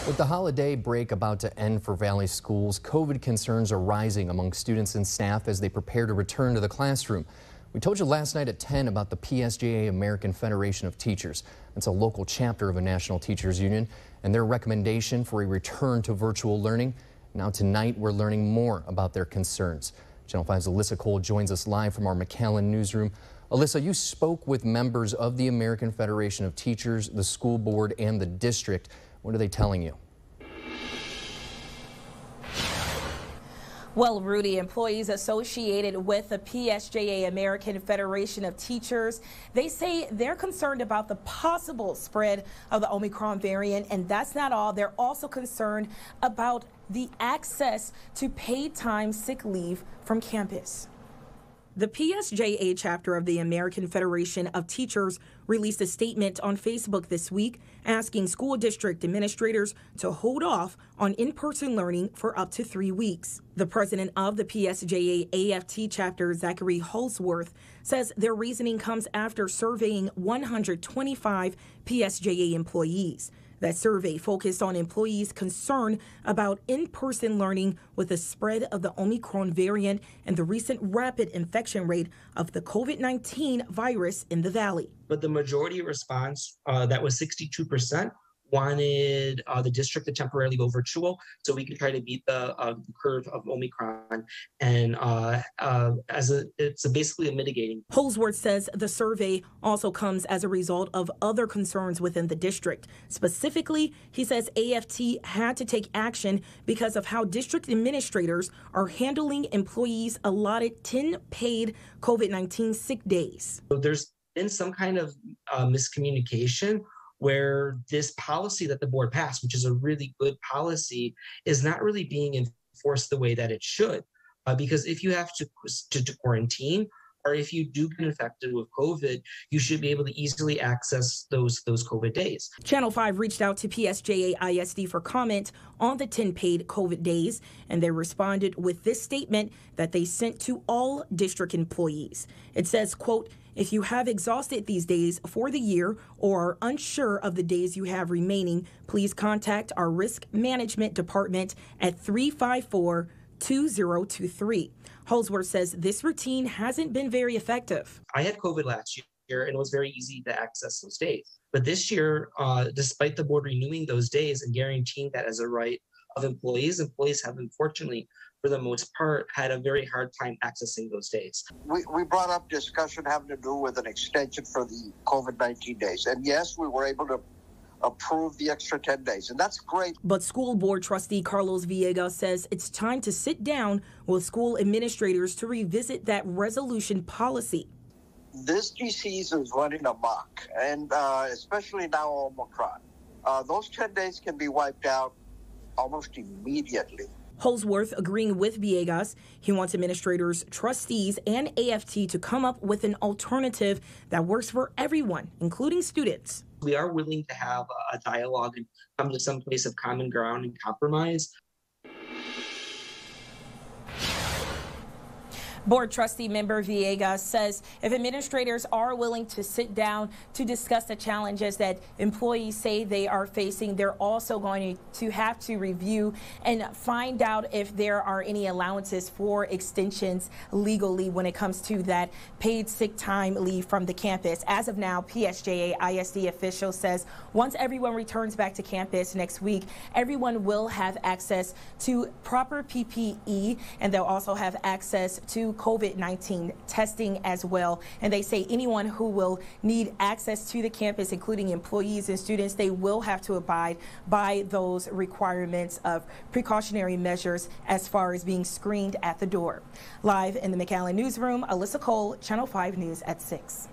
With the holiday break about to end for Valley schools, COVID concerns are rising among students and staff as they prepare to return to the classroom. We told you last night at 10 about the PSJA American Federation of Teachers. It's a local chapter of a national teachers union and their recommendation for a return to virtual learning. Now tonight we're learning more about their concerns. Channel 5's Alyssa Cole joins us live from our McAllen newsroom. Alyssa, you spoke with members of the American Federation of Teachers, the school board, and the district. What are they telling you? Well, Rudy, employees associated with the PSJA American Federation of Teachers, they say they're concerned about the possible spread of the Omicron variant, and that's not all. They're also concerned about the access to paid time sick leave from campus. The PSJA chapter of the American Federation of Teachers released a statement on Facebook this week asking school district administrators to hold off on in-person learning for up to 3 weeks. The president of the PSJA AFT chapter, Zachary Holsworth, says their reasoning comes after surveying 125 PSJA employees. That survey focused on employees' concern about in-person learning with the spread of the Omicron variant and the recent rapid infection rate of the COVID-19 virus in the Valley. But the majority response, that was 62%, wanted the district to temporarily go virtual so we can try to beat the curve of Omicron. And it's basically a mitigating. Holsworth says the survey also comes as a result of other concerns within the district. Specifically, he says AFT had to take action because of how district administrators are handling employees allotted 10 paid COVID-19 sick days. So there's been some kind of miscommunication where this policy that the board passed, which is a really good policy, is not really being enforced the way that it should. Because if you have to quarantine, or if you do get infected with COVID, you should be able to easily access those COVID days. Channel 5 reached out to PSJA ISD for comment on the 10 paid COVID days, and they responded with this statement that they sent to all district employees. It says, quote, "If you have exhausted these days for the year or are unsure of the days you have remaining, please contact our risk management department at 354-2023. Holsworth says this routine hasn't been very effective. I had COVID last year and it was very easy to access those days. But this year, despite the board renewing those days and guaranteeing that as a right of employees have unfortunately, for the most part, had a very hard time accessing those days. We brought up discussion having to do with an extension for the COVID-19 days. And yes, we were able to approve the extra 10 days, and that's great. But school board trustee Carlos Villegas says it's time to sit down with school administrators to revisit that resolution policy. This disease is running amok, and especially now Omicron. Those 10 days can be wiped out almost immediately. Holsworth agreeing with Villegas. He wants administrators, trustees, and AFT to come up with an alternative that works for everyone, including students. We are willing to have a dialogue and come to some place of common ground and compromise. Board trustee member Villegas says if administrators are willing to sit down to discuss the challenges that employees say they are facing, they're also going to have to review and find out if there are any allowances for extensions legally when it comes to that paid sick time leave from the campus. As of now, PSJA ISD official says once everyone returns back to campus next week, everyone will have access to proper PPE, and they'll also have access to COVID-19 testing as well. And they say anyone who will need access to the campus, including employees and students, they will have to abide by those requirements of precautionary measures as far as being screened at the door. Live in the McAllen newsroom, Alyssa Cole, Channel 5 News at 6.